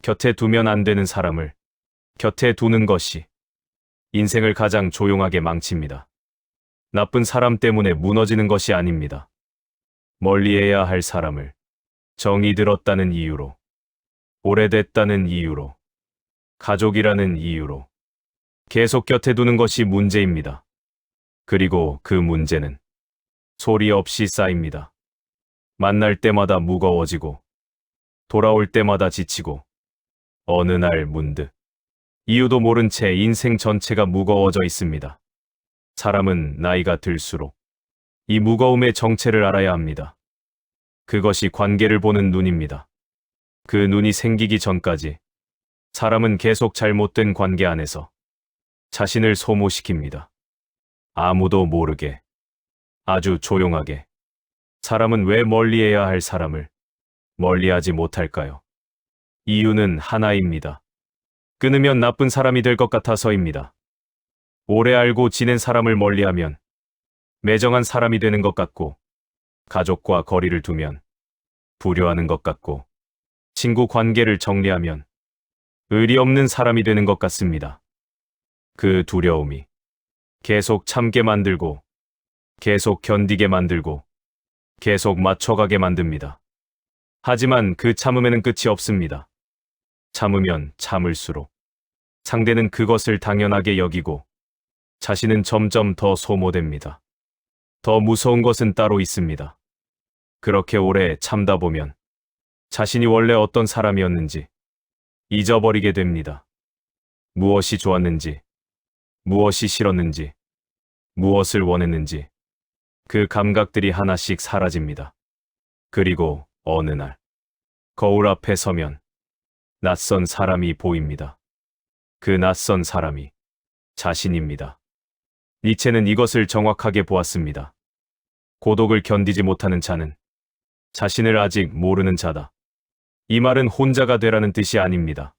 곁에 두면 안 되는 사람을 곁에 두는 것이 인생을 가장 조용하게 망칩니다. 나쁜 사람 때문에 무너지는 것이 아닙니다. 멀리해야 할 사람을 정이 들었다는 이유로, 오래됐다는 이유로, 가족이라는 이유로 계속 곁에 두는 것이 문제입니다. 그리고 그 문제는 소리 없이 쌓입니다. 만날 때마다 무거워지고, 돌아올 때마다 지치고, 어느 날 문득 이유도 모른 채 인생 전체가 무거워져 있습니다. 사람은 나이가 들수록 이 무거움의 정체를 알아야 합니다. 그것이 관계를 보는 눈입니다. 그 눈이 생기기 전까지 사람은 계속 잘못된 관계 안에서 자신을 소모시킵니다. 아무도 모르게, 아주 조용하게. 사람은 왜 멀리해야 할 사람을 멀리하지 못할까요? 이유는 하나입니다. 끊으면 나쁜 사람이 될 것 같아서입니다. 오래 알고 지낸 사람을 멀리하면 매정한 사람이 되는 것 같고, 가족과 거리를 두면 불효하는 것 같고, 친구 관계를 정리하면 의리 없는 사람이 되는 것 같습니다. 그 두려움이 계속 참게 만들고, 계속 견디게 만들고, 계속 맞춰가게 만듭니다. 하지만 그 참음에는 끝이 없습니다. 참으면 참을수록 상대는 그것을 당연하게 여기고 자신은 점점 더 소모됩니다. 더 무서운 것은 따로 있습니다. 그렇게 오래 참다 보면 자신이 원래 어떤 사람이었는지 잊어버리게 됩니다. 무엇이 좋았는지, 무엇이 싫었는지, 무엇을 원했는지 그 감각들이 하나씩 사라집니다. 그리고 어느 날 거울 앞에 서면 낯선 사람이 보입니다. 그 낯선 사람이 자신입니다. 니체는 이것을 정확하게 보았습니다. 고독을 견디지 못하는 자는 자신을 아직 모르는 자다. 이 말은 혼자가 되라는 뜻이 아닙니다.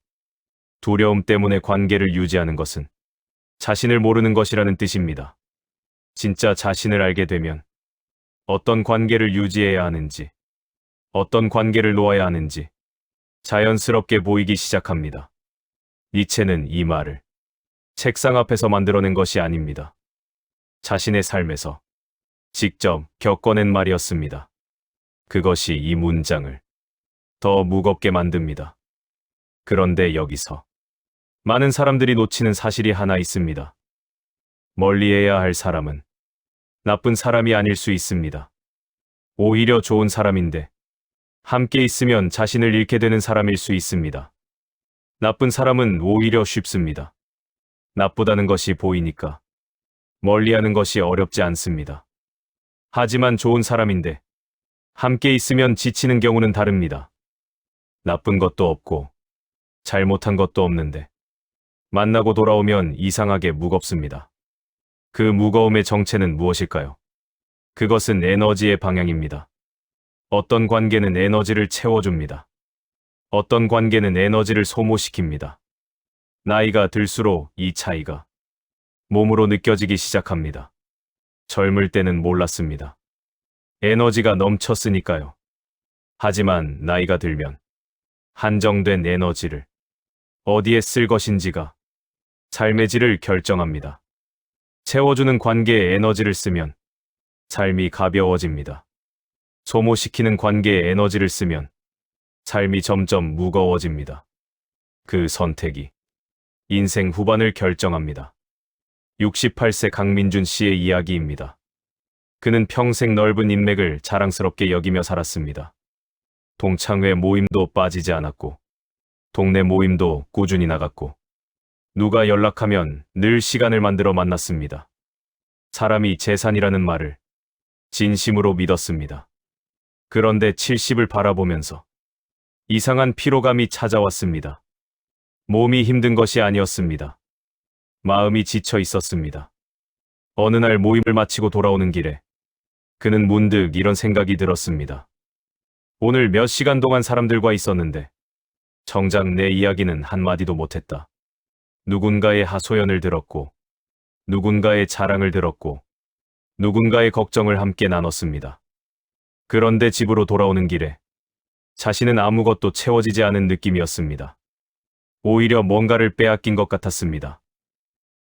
두려움 때문에 관계를 유지하는 것은 자신을 모르는 것이라는 뜻입니다. 진짜 자신을 알게 되면 어떤 관계를 유지해야 하는지, 어떤 관계를 놓아야 하는지 자연스럽게 보이기 시작합니다. 니체는 이 말을 책상 앞에서 만들어낸 것이 아닙니다. 자신의 삶에서 직접 겪어낸 말이었습니다. 그것이 이 문장을 더 무겁게 만듭니다. 그런데 여기서 많은 사람들이 놓치는 사실이 하나 있습니다. 멀리해야 할 사람은 나쁜 사람이 아닐 수 있습니다. 오히려 좋은 사람인데 함께 있으면 자신을 잃게 되는 사람일 수 있습니다. 나쁜 사람은 오히려 쉽습니다. 나쁘다는 것이 보이니까 멀리하는 것이 어렵지 않습니다. 하지만 좋은 사람인데 함께 있으면 지치는 경우는 다릅니다. 나쁜 것도 없고 잘못한 것도 없는데 만나고 돌아오면 이상하게 무겁습니다. 그 무거움의 정체는 무엇일까요? 그것은 에너지의 방향입니다. 어떤 관계는 에너지를 채워줍니다. 어떤 관계는 에너지를 소모시킵니다. 나이가 들수록 이 차이가 몸으로 느껴지기 시작합니다. 젊을 때는 몰랐습니다. 에너지가 넘쳤으니까요. 하지만 나이가 들면 한정된 에너지를 어디에 쓸 것인지가 삶의 질을 결정합니다. 채워주는 관계에 에너지를 쓰면 삶이 가벼워집니다. 소모시키는 관계에 에너지를 쓰면 삶이 점점 무거워집니다. 그 선택이 인생 후반을 결정합니다. 68세 강민준 씨의 이야기입니다. 그는 평생 넓은 인맥을 자랑스럽게 여기며 살았습니다. 동창회 모임도 빠지지 않았고, 동네 모임도 꾸준히 나갔고, 누가 연락하면 늘 시간을 만들어 만났습니다. 사람이 재산이라는 말을 진심으로 믿었습니다. 그런데 70을 바라보면서 이상한 피로감이 찾아왔습니다. 몸이 힘든 것이 아니었습니다. 마음이 지쳐 있었습니다. 어느 날 모임을 마치고 돌아오는 길에 그는 문득 이런 생각이 들었습니다. 오늘 몇 시간 동안 사람들과 있었는데 정작 내 이야기는 한마디도 못했다. 누군가의 하소연을 들었고, 누군가의 자랑을 들었고, 누군가의 걱정을 함께 나눴습니다. 그런데 집으로 돌아오는 길에 자신은 아무것도 채워지지 않은 느낌이었습니다. 오히려 뭔가를 빼앗긴 것 같았습니다.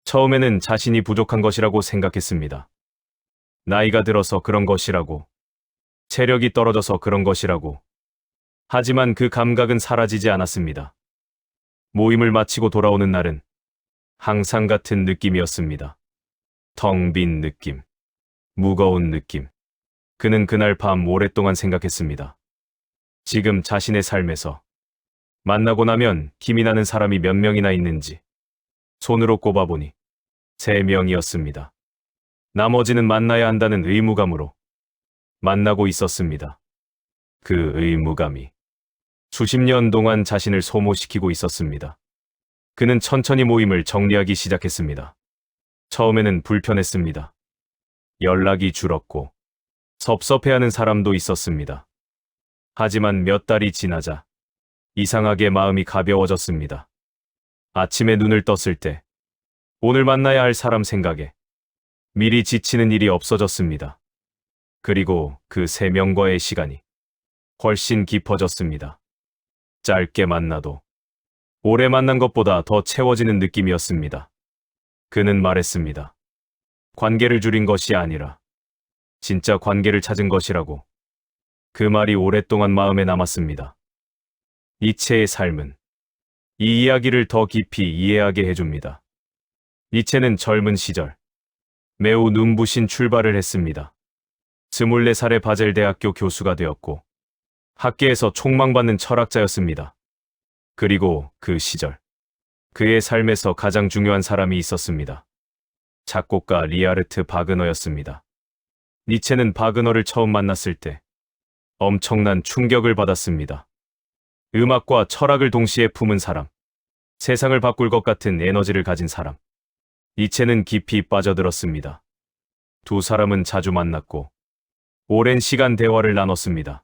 처음에는 자신이 부족한 것이라고 생각했습니다. 나이가 들어서 그런 것이라고, 체력이 떨어져서 그런 것이라고. 하지만 그 감각은 사라지지 않았습니다. 모임을 마치고 돌아오는 날은 항상 같은 느낌이었습니다. 텅 빈 느낌, 무거운 느낌. 그는 그날 밤 오랫동안 생각했습니다. 지금 자신의 삶에서 만나고 나면 힘이 나는 사람이 몇 명이나 있는지 손으로 꼽아보니 3명이었습니다. 나머지는 만나야 한다는 의무감으로 만나고 있었습니다. 그 의무감이 수십 년 동안 자신을 소모시키고 있었습니다. 그는 천천히 모임을 정리하기 시작했습니다. 처음에는 불편했습니다. 연락이 줄었고 섭섭해하는 사람도 있었습니다. 하지만 몇 달이 지나자 이상하게 마음이 가벼워졌습니다. 아침에 눈을 떴을 때 오늘 만나야 할 사람 생각에 미리 지치는 일이 없어졌습니다. 그리고 그 3명과의 시간이 훨씬 깊어졌습니다. 짧게 만나도 오래 만난 것보다 더 채워지는 느낌이었습니다. 그는 말했습니다. 관계를 줄인 것이 아니라 진짜 관계를 찾은 것이라고. 그 말이 오랫동안 마음에 남았습니다. 니체의 삶은 이 이야기를 더 깊이 이해하게 해줍니다. 니체는 젊은 시절 매우 눈부신 출발을 했습니다. 24살에 바젤대학교 교수가 되었고 학계에서 촉망받는 철학자였습니다. 그리고 그 시절 그의 삶에서 가장 중요한 사람이 있었습니다. 작곡가 리하르트 바그너였습니다. 니체는 바그너를 처음 만났을 때 엄청난 충격을 받았습니다. 음악과 철학을 동시에 품은 사람, 세상을 바꿀 것 같은 에너지를 가진 사람. 니체는 깊이 빠져들었습니다. 두 사람은 자주 만났고 오랜 시간 대화를 나눴습니다.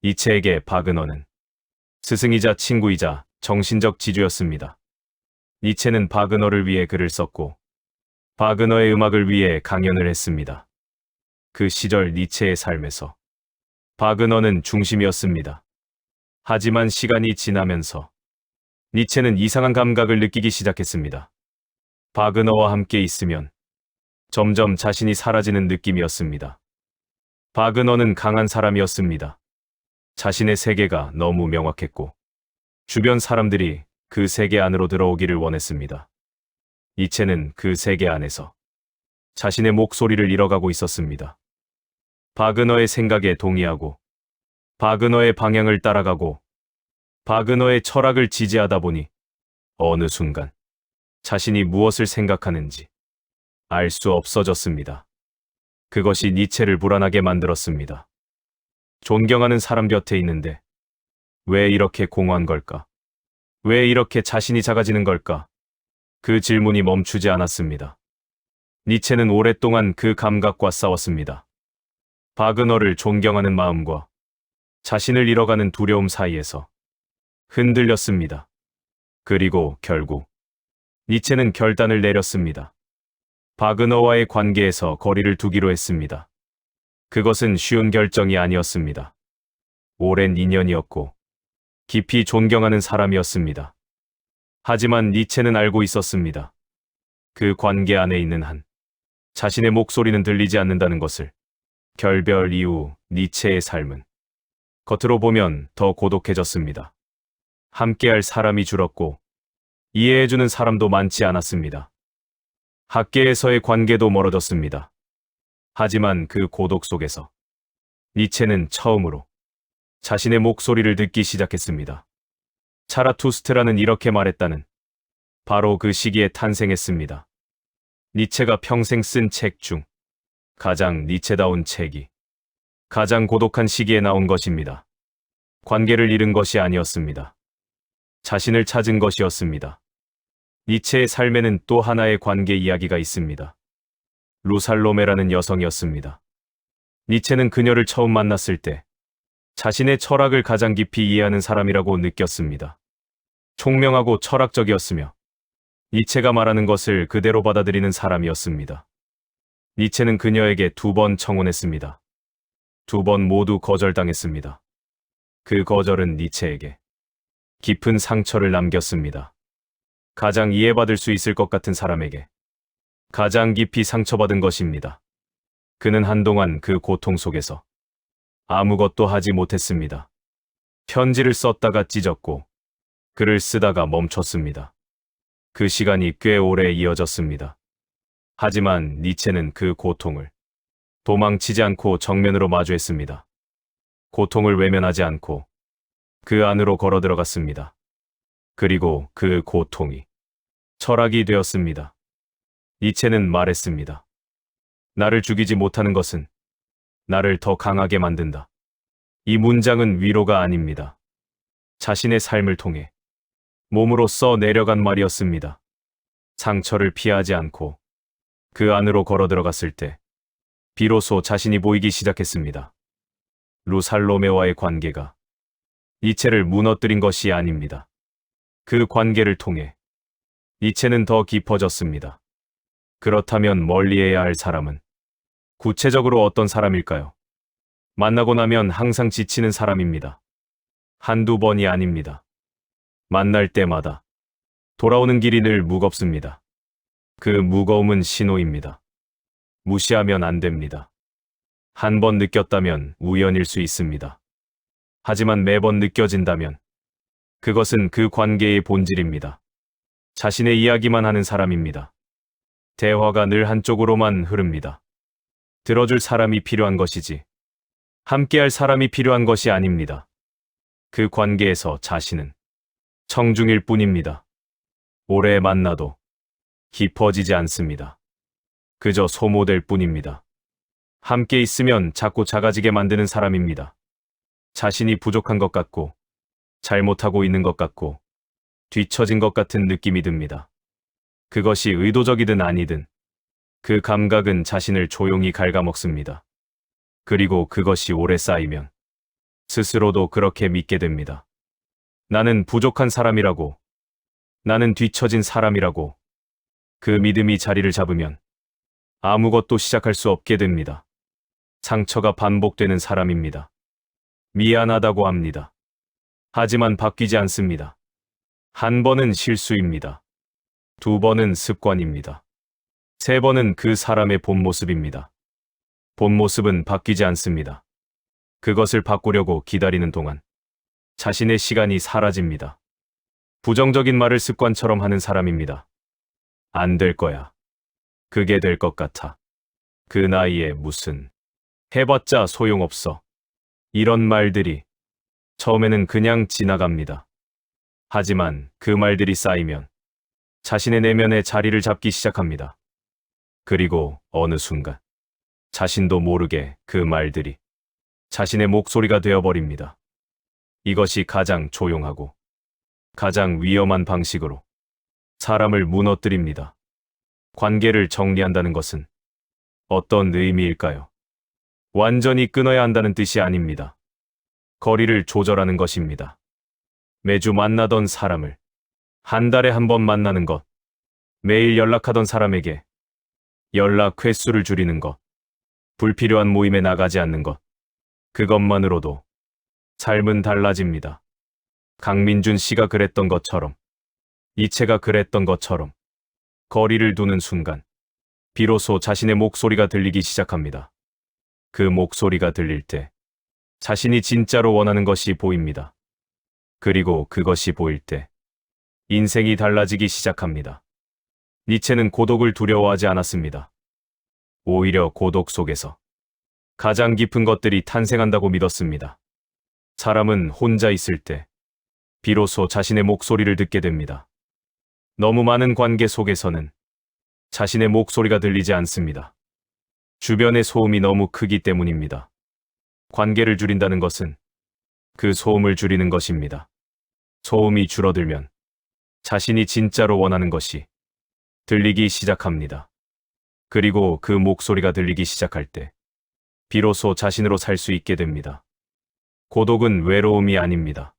니체에게 바그너는 스승이자 친구이자 정신적 지주였습니다. 니체는 바그너를 위해 글을 썼고 바그너의 음악을 위해 강연을 했습니다. 그 시절 니체의 삶에서 바그너는 중심이었습니다. 하지만 시간이 지나면서 니체는 이상한 감각을 느끼기 시작했습니다. 바그너와 함께 있으면 점점 자신이 사라지는 느낌이었습니다. 바그너는 강한 사람이었습니다. 자신의 세계가 너무 명확했고 주변 사람들이 그 세계 안으로 들어오기를 원했습니다. 니체는 그 세계 안에서 자신의 목소리를 잃어가고 있었습니다. 바그너의 생각에 동의하고 바그너의 방향을 따라가고 바그너의 철학을 지지하다 보니 어느 순간 자신이 무엇을 생각하는지 알 수 없어졌습니다. 그것이 니체를 불안하게 만들었습니다. 존경하는 사람 곁에 있는데 왜 이렇게 공허한 걸까? 왜 이렇게 자신이 작아지는 걸까? 그 질문이 멈추지 않았습니다. 니체는 오랫동안 그 감각과 싸웠습니다. 바그너를 존경하는 마음과 자신을 잃어가는 두려움 사이에서 흔들렸습니다. 그리고 결국 니체는 결단을 내렸습니다. 바그너와의 관계에서 거리를 두기로 했습니다. 그것은 쉬운 결정이 아니었습니다. 오랜 인연이었고 깊이 존경하는 사람이었습니다. 하지만 니체는 알고 있었습니다. 그 관계 안에 있는 한 자신의 목소리는 들리지 않는다는 것을. 결별 이후 니체의 삶은 겉으로 보면 더 고독해졌습니다. 함께할 사람이 줄었고 이해해주는 사람도 많지 않았습니다. 학계에서의 관계도 멀어졌습니다. 하지만 그 고독 속에서 니체는 처음으로 자신의 목소리를 듣기 시작했습니다. 차라투스트라는 이렇게 말했다는 바로 그 시기에 탄생했습니다. 니체가 평생 쓴 책 중 가장 니체다운 책이 가장 고독한 시기에 나온 것입니다. 관계를 잃은 것이 아니었습니다. 자신을 찾은 것이었습니다. 니체의 삶에는 또 하나의 관계 이야기가 있습니다. 루살로메라는 여성이었습니다. 니체는 그녀를 처음 만났을 때 자신의 철학을 가장 깊이 이해하는 사람이라고 느꼈습니다. 총명하고 철학적이었으며 니체가 말하는 것을 그대로 받아들이는 사람이었습니다. 니체는 그녀에게 2번 청혼했습니다. 2번 모두 거절당했습니다. 그 거절은 니체에게 깊은 상처를 남겼습니다. 가장 이해받을 수 있을 것 같은 사람에게 가장 깊이 상처받은 것입니다. 그는 한동안 그 고통 속에서 아무것도 하지 못했습니다. 편지를 썼다가 찢었고 글을 쓰다가 멈췄습니다. 그 시간이 꽤 오래 이어졌습니다. 하지만 니체는 그 고통을 도망치지 않고 정면으로 마주했습니다. 고통을 외면하지 않고 그 안으로 걸어 들어갔습니다. 그리고 그 고통이 철학이 되었습니다. 니체는 말했습니다. 나를 죽이지 못하는 것은 나를 더 강하게 만든다. 이 문장은 위로가 아닙니다. 자신의 삶을 통해 몸으로 써 내려간 말이었습니다. 상처를 피하지 않고 그 안으로 걸어 들어갔을 때 비로소 자신이 보이기 시작했습니다. 루살로메와의 관계가 니체를 무너뜨린 것이 아닙니다. 그 관계를 통해 니체는 더 깊어졌습니다. 그렇다면 멀리해야 할 사람은 구체적으로 어떤 사람일까요? 만나고 나면 항상 지치는 사람입니다. 한두 번이 아닙니다. 만날 때마다 돌아오는 길이 늘 무겁습니다. 그 무거움은 신호입니다. 무시하면 안 됩니다. 한 번 느꼈다면 우연일 수 있습니다. 하지만 매번 느껴진다면 그것은 그 관계의 본질입니다. 자신의 이야기만 하는 사람입니다. 대화가 늘 한쪽으로만 흐릅니다. 들어줄 사람이 필요한 것이지 함께할 사람이 필요한 것이 아닙니다. 그 관계에서 자신은 청중일 뿐입니다. 오래 만나도 깊어지지 않습니다. 그저 소모될 뿐입니다. 함께 있으면 자꾸 작아지게 만드는 사람입니다. 자신이 부족한 것 같고 잘못하고 있는 것 같고 뒤처진 것 같은 느낌이 듭니다. 그것이 의도적이든 아니든 그 감각은 자신을 조용히 갉아먹습니다. 그리고 그것이 오래 쌓이면 스스로도 그렇게 믿게 됩니다. 나는 부족한 사람이라고, 나는 뒤처진 사람이라고. 그 믿음이 자리를 잡으면 아무것도 시작할 수 없게 됩니다. 상처가 반복되는 사람입니다. 미안하다고 합니다. 하지만 바뀌지 않습니다. 한 번은 실수입니다. 두 번은 습관입니다. 세 번은 그 사람의 본 모습입니다. 본 모습은 바뀌지 않습니다. 그것을 바꾸려고 기다리는 동안 자신의 시간이 사라집니다. 부정적인 말을 습관처럼 하는 사람입니다. 안 될 거야. 그게 될 것 같아. 그 나이에 무슨 해봤자 소용없어. 이런 말들이 처음에는 그냥 지나갑니다. 하지만 그 말들이 쌓이면 자신의 내면에 자리를 잡기 시작합니다. 그리고 어느 순간 자신도 모르게 그 말들이 자신의 목소리가 되어버립니다. 이것이 가장 조용하고 가장 위험한 방식으로 사람을 무너뜨립니다. 관계를 정리한다는 것은 어떤 의미일까요? 완전히 끊어야 한다는 뜻이 아닙니다. 거리를 조절하는 것입니다. 매주 만나던 사람을 한 달에 한 번 만나는 것, 매일 연락하던 사람에게 연락 횟수를 줄이는 것, 불필요한 모임에 나가지 않는 것, 그것만으로도 삶은 달라집니다. 강민준 씨가 그랬던 것처럼, 니체가 그랬던 것처럼 거리를 두는 순간 비로소 자신의 목소리가 들리기 시작합니다. 그 목소리가 들릴 때 자신이 진짜로 원하는 것이 보입니다. 그리고 그것이 보일 때 인생이 달라지기 시작합니다. 니체는 고독을 두려워하지 않았습니다. 오히려 고독 속에서 가장 깊은 것들이 탄생한다고 믿었습니다. 사람은 혼자 있을 때 비로소 자신의 목소리를 듣게 됩니다. 너무 많은 관계 속에서는 자신의 목소리가 들리지 않습니다. 주변의 소음이 너무 크기 때문입니다. 관계를 줄인다는 것은 그 소음을 줄이는 것입니다. 소음이 줄어들면 자신이 진짜로 원하는 것이 들리기 시작합니다. 그리고 그 목소리가 들리기 시작할 때 비로소 자신으로 살 수 있게 됩니다. 고독은 외로움이 아닙니다.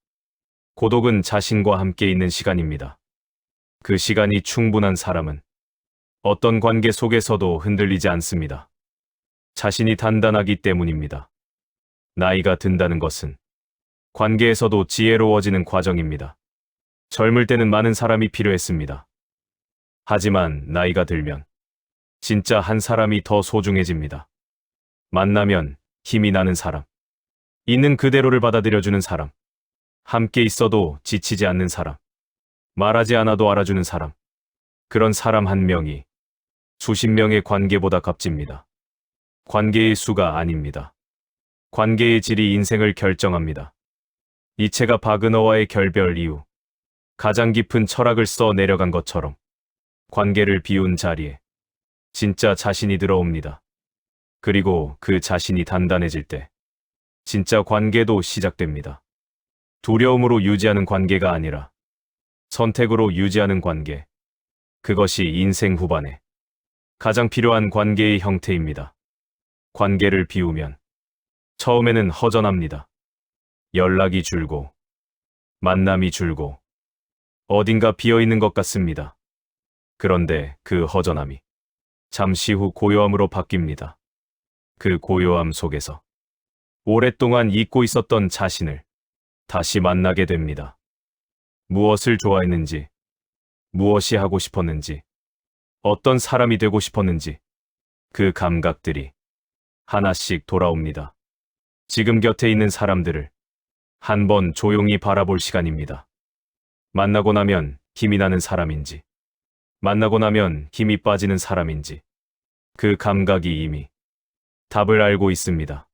고독은 자신과 함께 있는 시간입니다. 그 시간이 충분한 사람은 어떤 관계 속에서도 흔들리지 않습니다. 자신이 단단하기 때문입니다. 나이가 든다는 것은 관계에서도 지혜로워지는 과정입니다. 젊을 때는 많은 사람이 필요했습니다. 하지만 나이가 들면 진짜 한 사람이 더 소중해집니다. 만나면 힘이 나는 사람, 있는 그대로를 받아들여주는 사람, 함께 있어도 지치지 않는 사람, 말하지 않아도 알아주는 사람. 그런 사람 한 명이 수십 명의 관계보다 값집니다. 관계의 수가 아닙니다. 관계의 질이 인생을 결정합니다. 니체가 바그너와의 결별 이후 가장 깊은 철학을 써 내려간 것처럼 관계를 비운 자리에 진짜 자신이 들어옵니다. 그리고 그 자신이 단단해질 때 진짜 관계도 시작됩니다. 두려움으로 유지하는 관계가 아니라 선택으로 유지하는 관계. 그것이 인생 후반에 가장 필요한 관계의 형태입니다. 관계를 비우면 처음에는 허전합니다. 연락이 줄고 만남이 줄고 어딘가 비어있는 것 같습니다. 그런데 그 허전함이 잠시 후 고요함으로 바뀝니다. 그 고요함 속에서 오랫동안 잊고 있었던 자신을 다시 만나게 됩니다. 무엇을 좋아했는지, 무엇이 하고 싶었는지, 어떤 사람이 되고 싶었는지 그 감각들이 하나씩 돌아옵니다. 지금 곁에 있는 사람들을 한번 조용히 바라볼 시간입니다. 만나고 나면 힘이 나는 사람인지, 만나고 나면 힘이 빠지는 사람인지 그 감각이 이미 답을 알고 있습니다.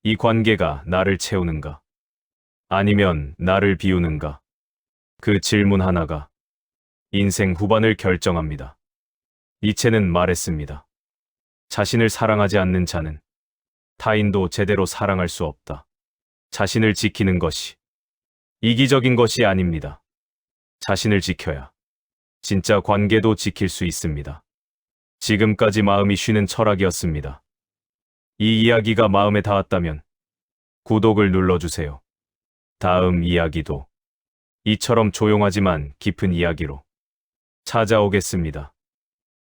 이 관계가 나를 채우는가? 아니면 나를 비우는가? 그 질문 하나가 인생 후반을 결정합니다. 니체는 말했습니다. 자신을 사랑하지 않는 자는 타인도 제대로 사랑할 수 없다. 자신을 지키는 것이 이기적인 것이 아닙니다. 자신을 지켜야 진짜 관계도 지킬 수 있습니다. 지금까지 마음이 쉬는 철학이었습니다. 이 이야기가 마음에 닿았다면 구독을 눌러주세요. 다음 이야기도 이처럼 조용하지만 깊은 이야기로 찾아오겠습니다.